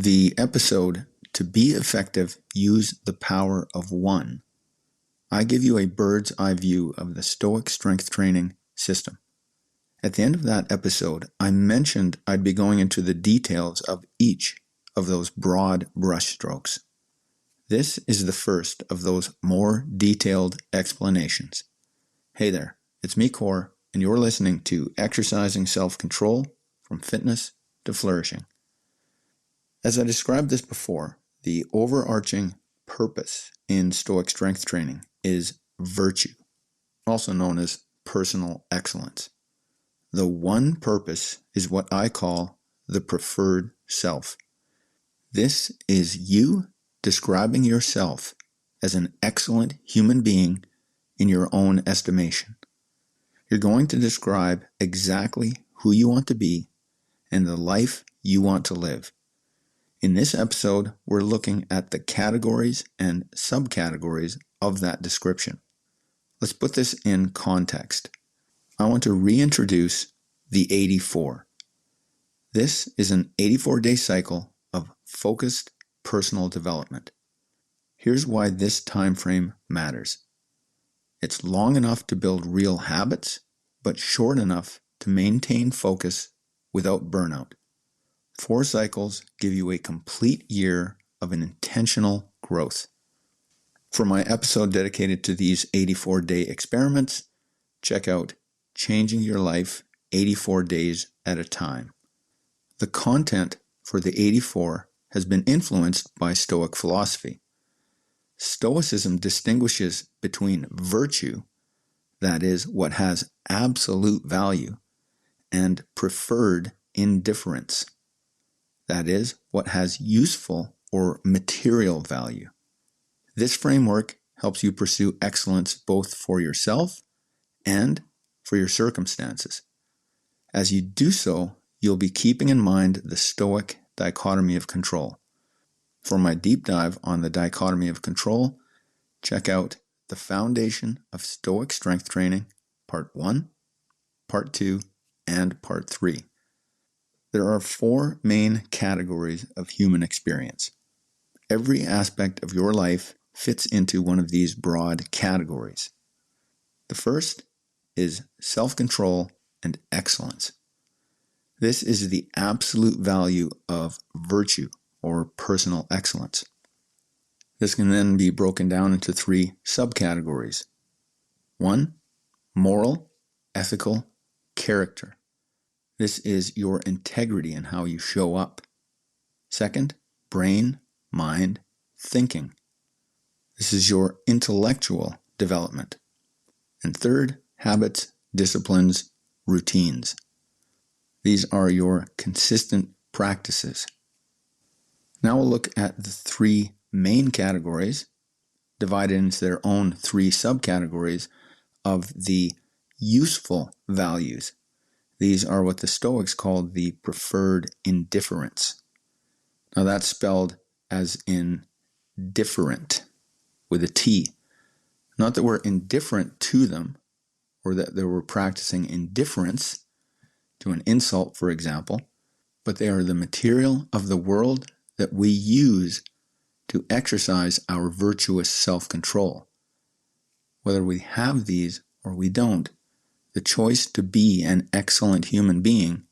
the episode, To Be Effective, Use the Power of One, I give you a bird's eye view of the Stoic Strength Training system. At the end of that episode, I mentioned I'd be going into the details of each of those broad brushstrokes. This is the first of those more detailed explanations. Hey there, it's me, Core, and you're listening to Exercising Self-Control from Fitness to Flourishing. As I described this before, the overarching purpose in Stoic Strength Training is virtue, also known as personal excellence. The one purpose is what I call the preferred self. This is you describing yourself as an excellent human being in your own estimation. You're going to describe exactly who you want to be and the life you want to live. In this episode, we're looking at the categories and subcategories of that description. Let's put this in context. I want to reintroduce the 84. This is an 84-day cycle of focused personal development. Here's why this time frame matters. It's long enough to build real habits, but short enough to maintain focus without burnout. 4 cycles give you a complete year of an intentional growth. For my episode dedicated to these 84-day experiments, check out Changing Your Life 84 Days at a Time. The content for the 84 has been influenced by Stoic philosophy. Stoicism distinguishes between virtue, that is, what has absolute value, and preferred indifference, that is, what has useful or material value. This framework helps you pursue excellence both for yourself and for your circumstances. As you do so, you'll be keeping in mind the Stoic dichotomy of control. For my deep dive on the dichotomy of control, check out The Foundation of Stoic Strength Training, Part 1, Part 2, and Part 3. There are 4 main categories of human experience. Every aspect of your life fits into one of these broad categories. The first is self-control and excellence. This is the absolute value of virtue or personal excellence. This can then be broken down into 3 subcategories. 1, moral, ethical, character. This is your integrity in how you show up. 2nd, brain, mind, thinking. This is your intellectual development. And 3rd, habits, disciplines, routines. These are your consistent practices. Now we'll look at the 3 main categories, divided into their own 3 subcategories of the useful values. These are what the Stoics called the preferred indifference. Now that's spelled as in different, with a T. Not that we're indifferent to them, or that we're practicing indifference to an insult, for example, but they are the material of the world that we use to exercise our virtuous self-control. Whether we have these or we don't, the choice to be an excellent human being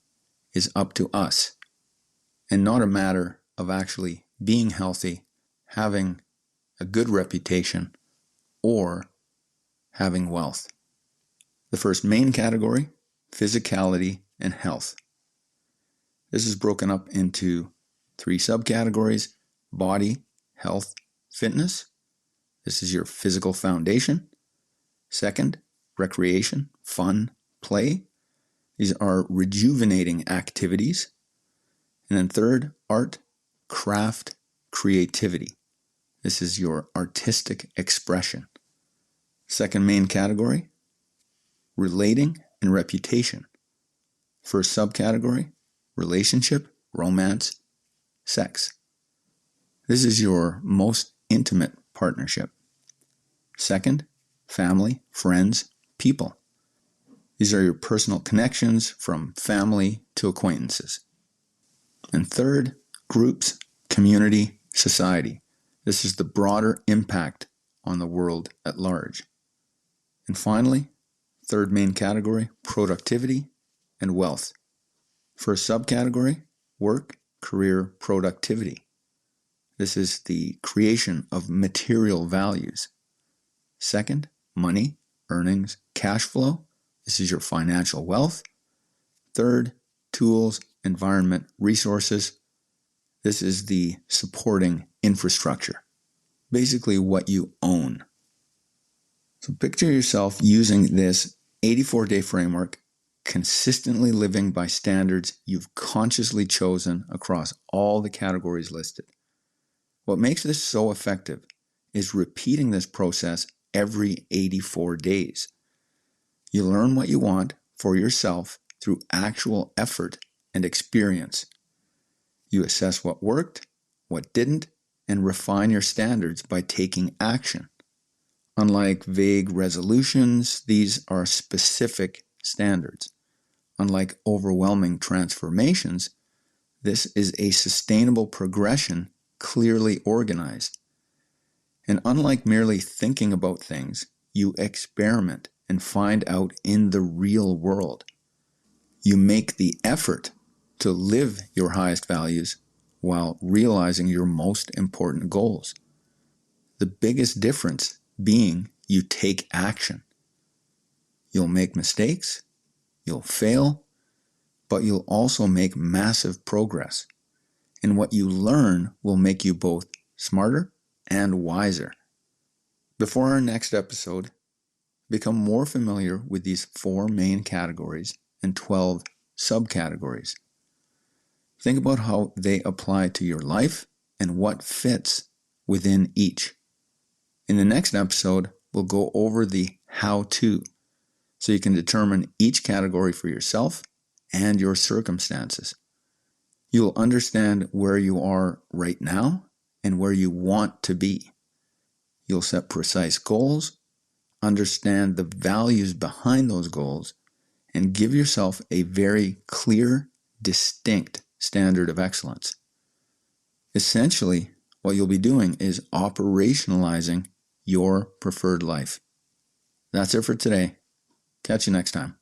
is up to us, and not a matter of actually being healthy, having a good reputation, or having wealth. The first main category, physicality and health. This is broken up into 3 subcategories: body, health, fitness. This is your physical foundation. 2nd, recreation, fun, play. These are rejuvenating activities. And then 3rd, art, craft, creativity. This is your artistic expression. 2nd main category, relating and reputation. 1st subcategory, relationship, romance, sex. This is your most intimate partnership. 2nd, family, friends, people. These are your personal connections from family to acquaintances. And 3rd, groups, community, society. This is the broader impact on the world at large. And finally, third main category, productivity and wealth. First subcategory, work, career, productivity. This is the creation of material values. Second, money, earnings, cash flow. This is your financial wealth. Third, tools, environment, resources. This is the supporting infrastructure. Basically what you own. So picture yourself using this 84-day framework, consistently living by standards you've consciously chosen across all the categories listed. What makes this so effective is repeating this process every 84 days. You learn what you want for yourself through actual effort and experience. You assess what worked, what didn't, and refine your standards by taking action. Unlike vague resolutions, these are specific standards. Unlike overwhelming transformations, this is a sustainable progression, clearly organized. And unlike merely thinking about things, you experiment and find out in the real world. You make the effort to live your highest values while realizing your most important goals. The biggest difference being you take action. You'll make mistakes, you'll fail, but you'll also make massive progress. And what you learn will make you both smarter and wiser. Before our next episode, become more familiar with these 4 main categories and 12 subcategories. Think about how they apply to your life and what fits within each. In the next episode, we'll go over the how-to, so you can determine each category for yourself and your circumstances. You'll understand where you are right now and where you want to be. You'll set precise goals, understand the values behind those goals, and give yourself a very clear, distinct standard of excellence. Essentially, what you'll be doing is operationalizing your preferred life. That's it for today. Catch you next time.